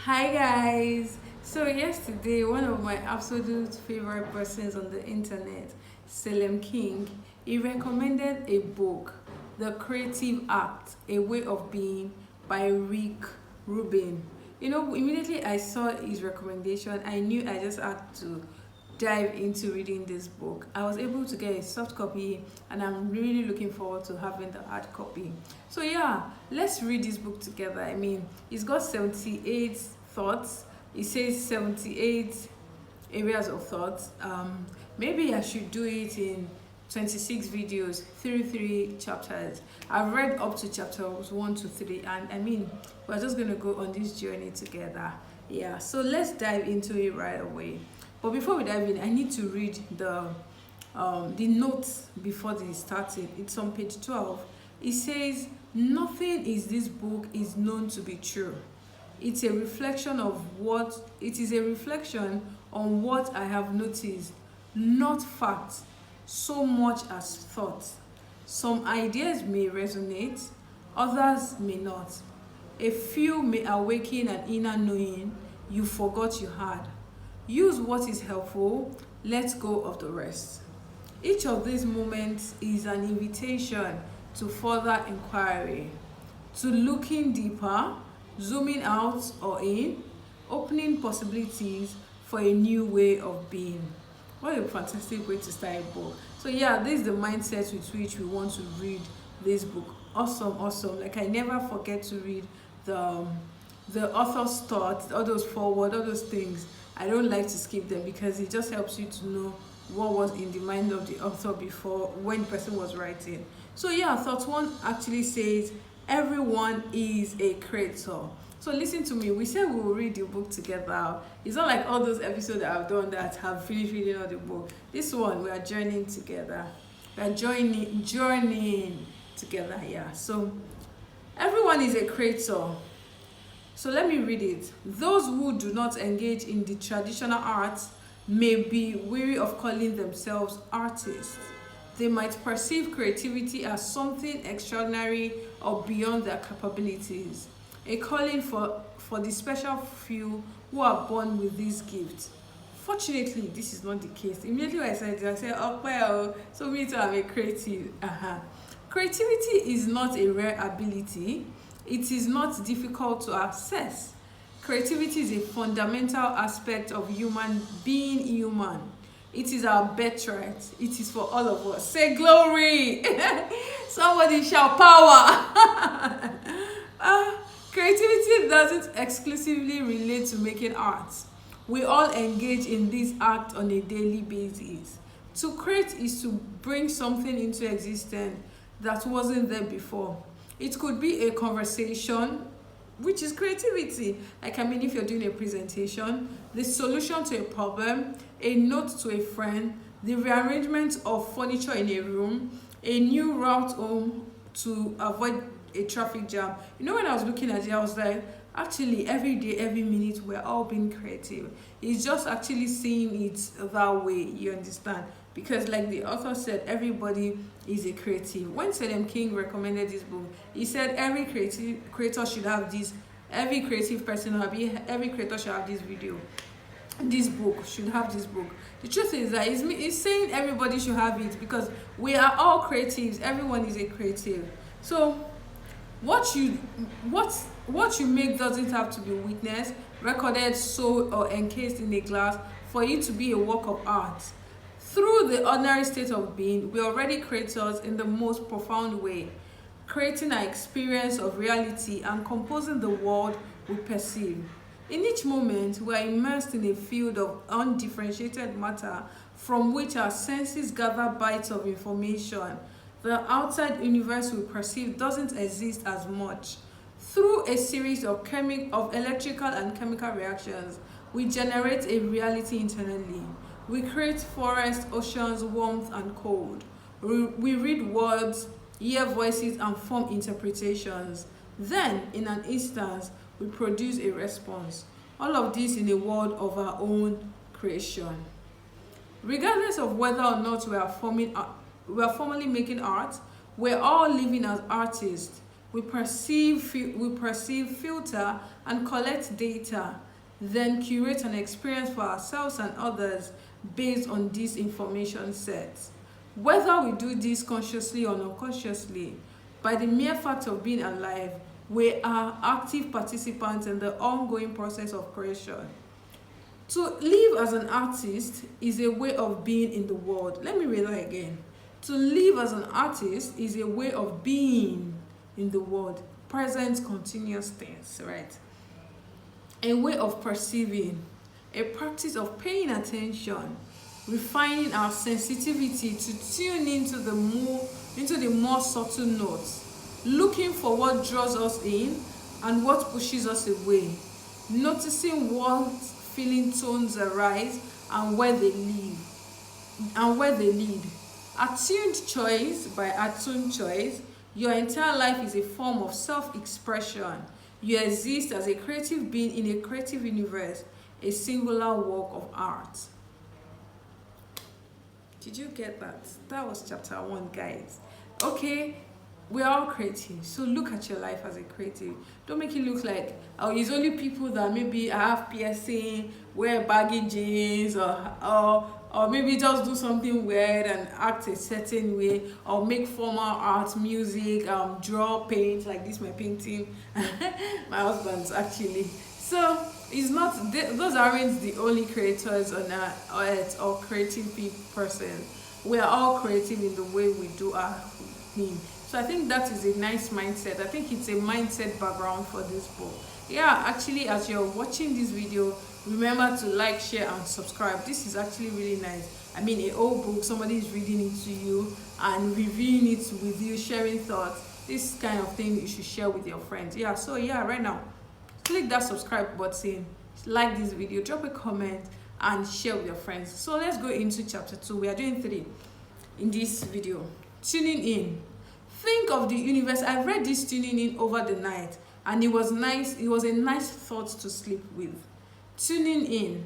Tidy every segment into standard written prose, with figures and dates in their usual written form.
Hi guys! So yesterday, one of my absolute favorite persons on the internet, Salem King, he recommended a book, The Creative Act, A Way of Being by Rick Rubin. Immediately I saw his recommendation, I knew I just had to dive into reading this book. I was able to get a soft copy and I'm really looking forward to having the hard copy. So yeah, let's read this book together. It's got 78 thoughts. It says 78 areas of thoughts. Maybe I should do it in 26 videos, 33 chapters. I've read up to chapters 1 to 3, and we're just going to go on this journey together. Yeah, so let's dive into it right away. But before we dive in, I need to read the notes before they started. It's on page 12. It says, "Nothing in this book is known to be true. It is a reflection on what I have noticed, not fact, so much as thought. Some ideas may resonate, others may not. A few may awaken an inner knowing you forgot you had. Use what is helpful, let go of the rest." Each of these moments is an invitation to further inquiry, to looking deeper, zooming out or in, opening possibilities for a new way of being. What a fantastic way to start a book. So yeah, this is the mindset with which we want to read this book. Awesome. Like, I never forget to read the author's thoughts, all those forward, all those things. I don't like to skip them because it just helps you to know what was in the mind of the author before, when the person was writing. So yeah, thought one actually says everyone is a creator. So listen to me, we said we will read the book together. It's not like all those episodes that I've done that have finished reading all the book. This one, we are journeying together. We are journeying together. Yeah, so everyone is a creator. So let me read it. Those who do not engage in the traditional arts may be weary of calling themselves artists. They might perceive creativity as something extraordinary or beyond their capabilities, a calling for the special few who are born with this gift. Fortunately, this is not the case. Immediately when I said it, I said, oh well, so me too, I'm a creative. Creativity is not a rare ability. It is not difficult to access. Creativity is a fundamental aspect of being human. It is our birthright. It is for all of us. Say glory. Somebody shout power. Creativity doesn't exclusively relate to making art. We all engage in this act on a daily basis. To create is to bring something into existence that wasn't there before. It could be a conversation, which is creativity. If you're doing a presentation, the solution to a problem, a note to a friend, the rearrangement of furniture in a room, a new route home to avoid a traffic jam. When I was looking at it, I was like, actually, every day, every minute, we're all being creative. It's just actually seeing it that way, you understand? Because like the author said, everybody is a creative. When Salem King recommended this book, he said every creator should have this, every creative person, every creator should have this book, should have this book. The truth is that it's saying everybody should have it because we are all creatives. Everyone is a creative. So what you make doesn't have to be witnessed, recorded, sold, or encased in a glass for it to be a work of art. Through the ordinary state of being, we are already creators in the most profound way, creating our experience of reality and composing the world we perceive. In each moment, we are immersed in a field of undifferentiated matter from which our senses gather bites of information. The outside universe we perceive doesn't exist as much. Through a series of electrical and chemical reactions, we generate a reality internally. We create forests, oceans, warmth, and cold. We read words, hear voices, and form interpretations. Then, in an instant, we produce a response. All of this in a world of our own creation. Regardless of whether or not we are formally making art, we're all living as artists. We perceive, filter, and collect data, then curate an experience for ourselves and others based on these information sets. Whether we do this consciously or unconsciously, by the mere fact of being alive, we are active participants in the ongoing process of creation. To live as an artist is a way of being in the world. Let me read that again. To live as an artist is a way of being in the world. Present continuous tense, right? A way of perceiving, a practice of paying attention, refining our sensitivity to tune into the more subtle notes, looking for what draws us in and what pushes us away, noticing what feeling tones arise and where they lead. Attuned choice by attuned choice, your entire life is a form of self-expression. You exist as a creative being in a creative universe, a singular work of art. Did you get that? That was chapter 1, guys. Okay, we're all creative, so look at your life as a creative. Don't make it look like, oh, it's only people that maybe have piercing, wear baggy jeans, or maybe just do something weird and act a certain way, or make formal art, music, draw, paint, like this my painting. My husband's actually. So it's not, those aren't the only creators on earth or creative person. We are all creative in the way we do our thing. So I think that is a nice mindset. I think it's a mindset background for this book. Yeah, actually, as you're watching this video, remember to like, share, and subscribe. This is actually really nice. I mean, an old book, somebody is reading it to you and reviewing it with you, sharing thoughts. This kind of thing you should share with your friends. Yeah, so yeah, right now, click that subscribe button, like this video, drop a comment, and share with your friends. So let's go into chapter 2. We are doing 3 in this video. Tuning in. Think of the universe. I read this tuning in over the night, and it was nice. It was a nice thought to sleep with. Tuning in.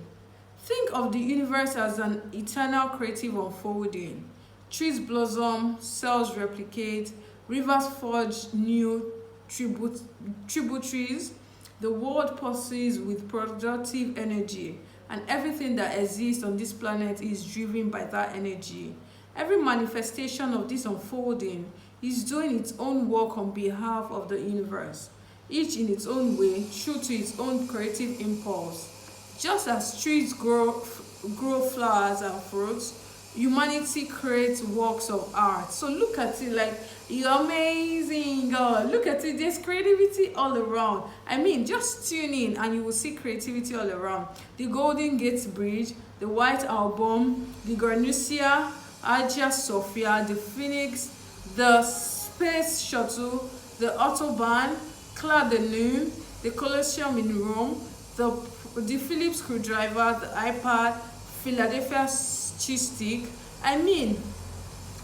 Think of the universe as an eternal creative unfolding. Trees blossom, cells replicate, rivers forge new tributaries. The world pulses with productive energy, and everything that exists on this planet is driven by that energy. Every manifestation of this unfolding is doing its own work on behalf of the universe, each in its own way, true to its own creative impulse. Just as trees grow flowers and fruits, humanity creates works of art. So look at it, like, you're amazing, God. Look at it, there's creativity all around. I mean, just tune in and you will see creativity all around. The Golden Gate Bridge, the White Album, the Garnusia, Hagia Sophia, the Phoenix, the Space Shuttle, the Autobahn, Claude de Lune, the Colosseum in Rome, the Philips screwdriver, the iPad, Philadelphia cheese stick. I mean,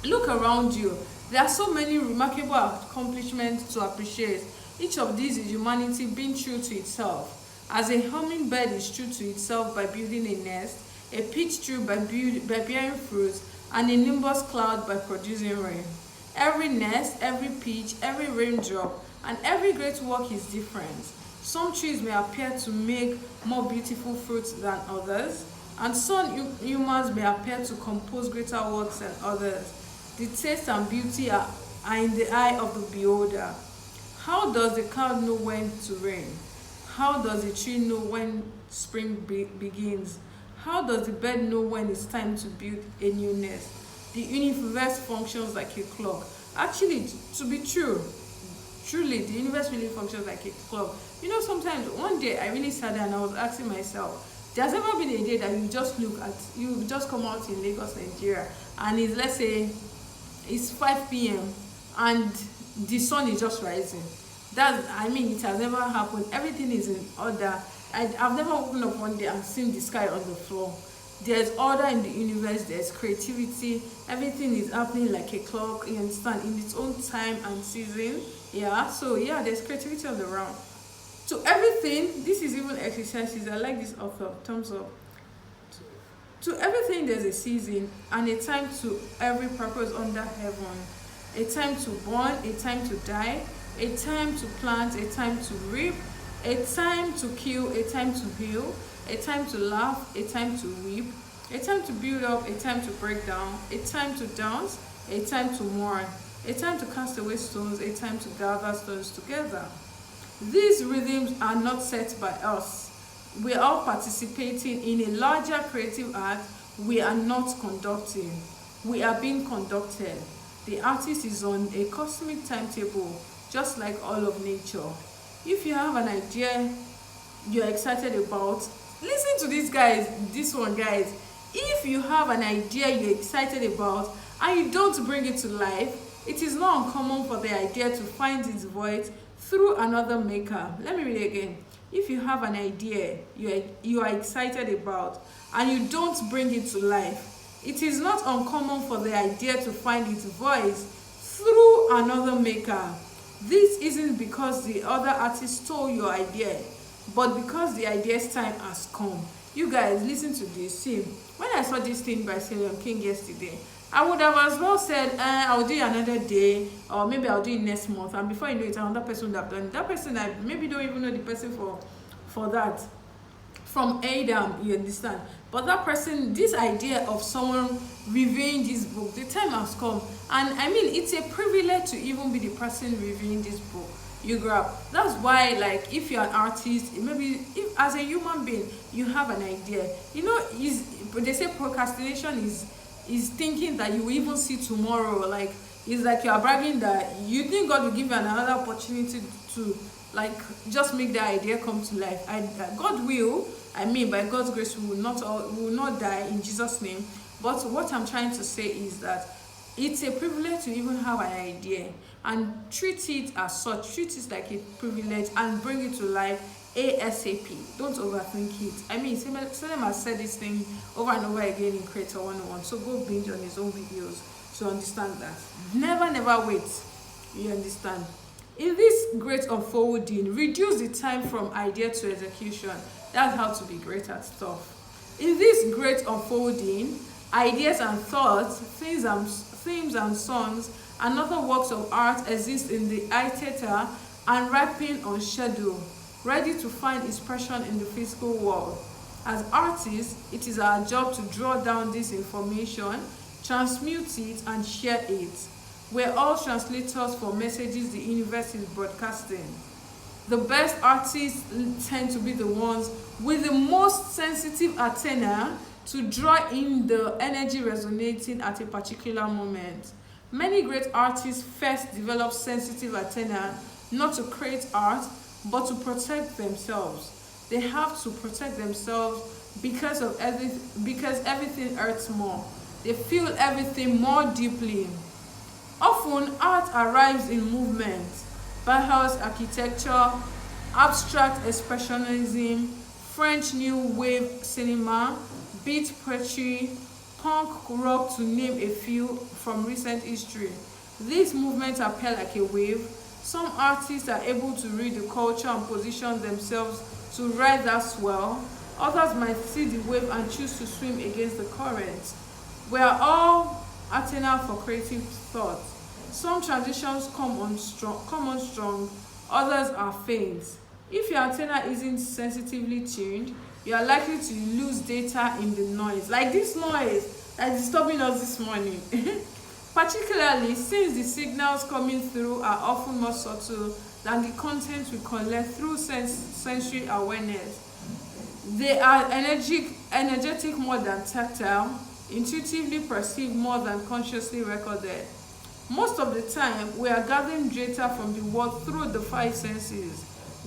look around you. There are so many remarkable accomplishments to appreciate. Each of these is humanity being true to itself. As a hummingbird is true to itself by building a nest, a peach tree by bearing fruit, and a nimbus cloud by producing rain. Every nest, every peach, every raindrop, and every great work is different. Some trees may appear to make more beautiful fruits than others, and some humans may appear to compose greater works than others. The taste and beauty are in the eye of the beholder. How does the cloud know when to rain? How does the tree know when spring begins? How does the bird know when it's time to build a new nest? The universe functions like a clock. Actually, to be true, truly, the universe really functions like a clock. You know, sometimes one day I really sat there and I was asking myself, there's ever been a day that you just come out in Lagos, Nigeria, and it's, let's say, it's 5 p.m. and the sun is just rising. It has never happened. Everything is in order. I've never woken up one day and seen the sky on the floor. There's order in the universe, there's creativity, everything is happening like a clock, you understand, in its own time and season. Yeah, so yeah, there's creativity all around. To everything, this is even exercises. I like this author, thumbs up. To everything there's a season and a time to every purpose under heaven. A time to born, a time to die, a time to plant, a time to reap, a time to kill, a time to heal, a time to laugh, a time to weep, a time to build up, a time to break down, a time to dance, a time to mourn, a time to cast away stones, a time to gather stones together. These rhythms are not set by us. We are all participating in a larger creative act we are not conducting. We are being conducted. The artist is on a cosmic timetable, just like all of nature. If you have an idea you're excited about, listen to this guys, this one guys. If you have an idea you're excited about and you don't bring it to life, it is not uncommon for the idea to find its voice through another maker. Let me read it again. If you have an idea you are excited about and you don't bring it to life, it is not uncommon for the idea to find its voice through another maker. This isn't because the other artist stole your idea, but because the idea's time has come. You guys, listen to this. See, when I saw this thing by Salem King yesterday, I would have as well said, I'll do it another day, or maybe I'll do it next month. And before you know it, another person would have done it. That person, I maybe don't even know the person for that. From Adam, you understand? But that person, this idea of someone reviewing this book, the time has come. And I mean, it's a privilege to even be the person reviewing this book. You grab. That's why, like, if you're an artist, maybe if as a human being you have an idea, you know, they say procrastination is thinking that you will even see tomorrow. Like, it's like you are bragging that you think God will give you another opportunity to, like, just make the idea come to life. God will. I mean, by God's grace, we will not die in Jesus' name. But what I'm trying to say is that it's a privilege to even have an idea and treat it as such. Treat it like a privilege and bring it to life ASAP. Don't overthink it. I mean, Salem has said this thing over and over again in Creator 101. So go binge on his own videos to understand that. Never wait. You understand? In this great unfolding, reduce the time from idea to execution. That's how to be great at stuff. In this great unfolding, ideas and thoughts, themes and songs, and other works of art exist in the eye theater and ripen on schedule, ready to find expression in the physical world. As artists, it is our job to draw down this information, transmute it, and share it. We're all translators for messages the universe is broadcasting. The best artists tend to be the ones with the most sensitive antenna to draw in the energy resonating at a particular moment. Many great artists first develop sensitive antenna not to create art, but to protect themselves. They have to protect themselves because everything hurts more. They feel everything more deeply. Often, art arrives in movement. Bauhaus architecture, abstract expressionism, French New Wave cinema, beat poetry, punk rock, to name a few from recent history. These movements appear like a wave. Some artists are able to read the culture and position themselves to ride that swell. Others might see the wave and choose to swim against the current. We are all antenna for creative thought. Some transitions come on strong, others are faint. If your antenna isn't sensitively tuned, you are likely to lose data in the noise. Like this noise that is disturbing us this morning. Particularly since the signals coming through are often more subtle than the content we collect through sensory awareness. They are energetic more than tactile, intuitively perceived more than consciously recorded. Most of the time, we are gathering data from the world through the five senses,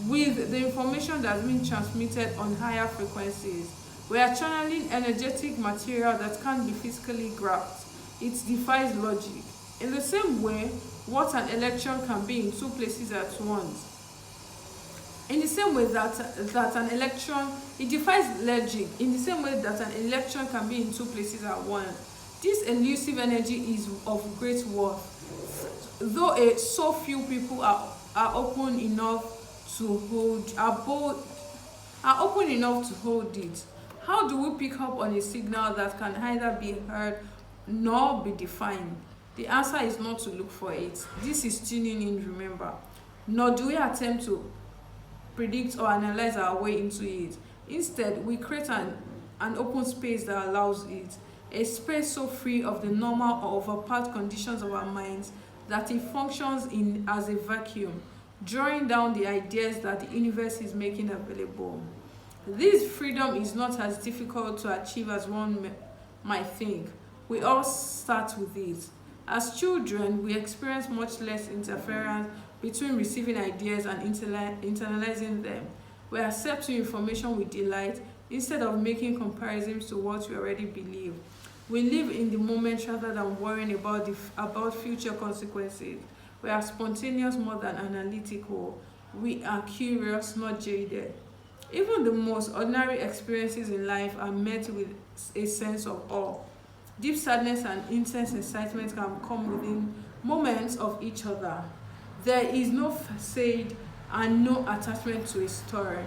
with the information that's been transmitted on higher frequencies. We are channeling energetic material that can't be physically grasped. It defies logic. In the same way, what an electron can be in two places at once. In the same way that an electron, it defies logic. In the same way that an electron can be in two places at once. This elusive energy is of great worth, though so few people are open enough to hold it. How do we pick up on a signal that can neither be heard nor be defined? The answer is not to look for it. This is tuning in, remember. nor do we attempt to predict or analyze our way into it. Instead, we create an open space that allows it, a space so free of the normal or overpacked conditions of our minds that it functions as a vacuum, drawing down the ideas that the universe is making available. This freedom is not as difficult to achieve as one might think. We all start with it. As children, we experience much less interference between receiving ideas and internalizing them. We accept new information with delight instead of making comparisons to what we already believe. We live in the moment rather than worrying about future consequences. We are spontaneous more than analytical. We are curious, not jaded. Even the most ordinary experiences in life are met with a sense of awe. Deep sadness and intense excitement can come within moments of each other. There is no facade and no attachment to a story.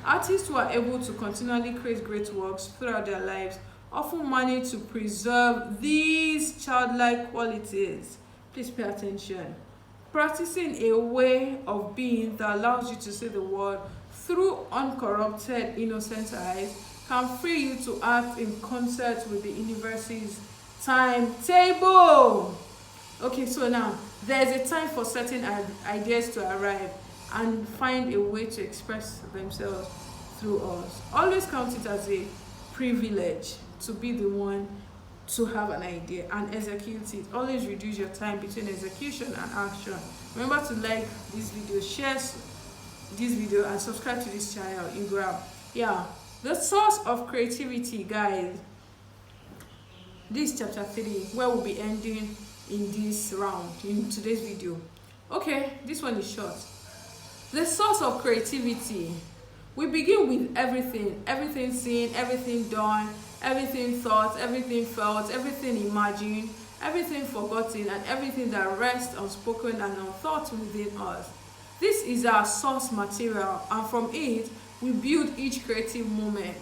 Artists who are able to continually create great works throughout their lives often manage to preserve these childlike qualities. Please pay attention. Practicing a way of being that allows you to see the world through uncorrupted, innocent eyes can free you to act in concert with the universe's timetable. Okay, so now there's a time for certain ideas to arrive and find a way to express themselves through us. Always count it as a privilege to be the one to have an idea and execute it. Always reduce your time between execution and action. Remember to like this video, share this video, and subscribe to this channel in Grab. Yeah, the source of creativity, guys. This is chapter 3, where we'll be ending in this round, in today's video. Okay, this one is short. The source of creativity. We begin with everything seen, everything done, everything thought, everything felt, everything imagined, everything forgotten, and everything that rests unspoken and unthought within us. This is our source material, and from it, we build each creative moment.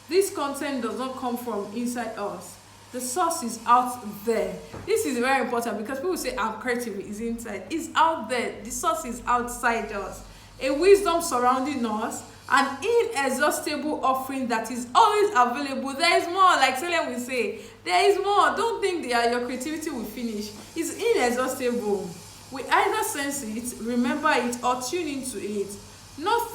This content does not come from inside us. The source is out there. This is very important because people say I'm creative, it's inside. It's out there. The source is outside us. A wisdom surrounding us, an inexhaustible offering that is always available. There is more, like Salem will say. There is more. Don't think that your creativity will finish. It's inexhaustible. We either sense it, remember it, or tune into it. Not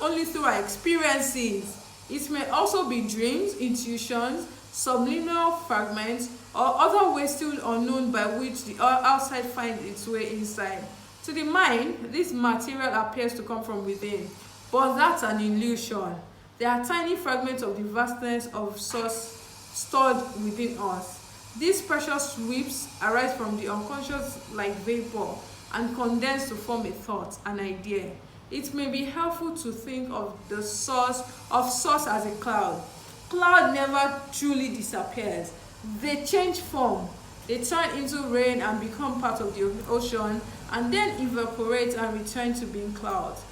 only through our experiences. It may also be dreams, intuitions, subliminal fragments, or other ways still unknown by which the outside finds its way inside. To the mind, this material appears to come from within, but that's an illusion. There are tiny fragments of the vastness of source stored within us. These precious sweeps arise from the unconscious like vapor and condense to form a thought, an idea. It may be helpful to think of the source as a cloud. Cloud never truly disappears. They change form. They turn into rain and become part of the ocean, and then evaporate and return to being clouds.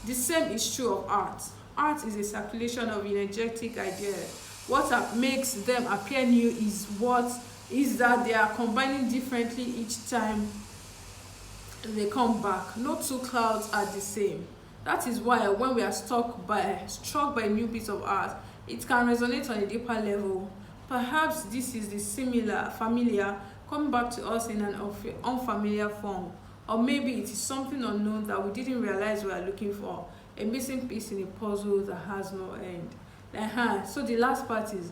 The same is true of art. Art is a circulation of energetic ideas. What makes them appear new is that they are combining differently each time they come back. No two clouds are the same. That is why when we are struck by a new piece of art, it can resonate on a deeper level. Perhaps this is the familiar coming back to us in an unfamiliar form. Or maybe it is something unknown that we didn't realize we are looking for. A missing piece in a puzzle that has no end. So the last part is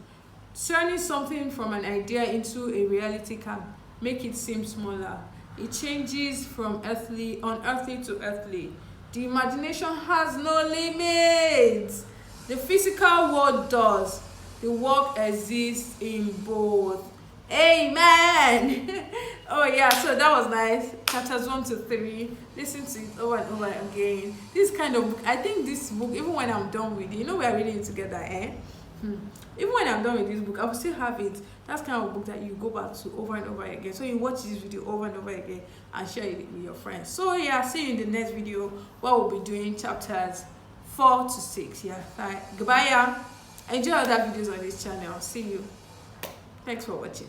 turning something from an idea into a reality can make it seem smaller. It changes from unearthly to earthly. The imagination has no limits. The physical world does. The work exists in both. Amen. Oh yeah, so that was nice. Chapters 1 to 3. Listen to it over and over again. This kind of book, I think this book, even when I'm done with it, we are reading it together, Even when I'm done with this book, I will still have it. That's kind of book that you go back to over and over again. So you watch this video over and over again and share it with your friends. So yeah, see you in the next video where we'll be doing chapters 4 to 6. Yeah, bye. Goodbye. Yeah. Enjoy other videos on this channel. See you. Thanks for watching.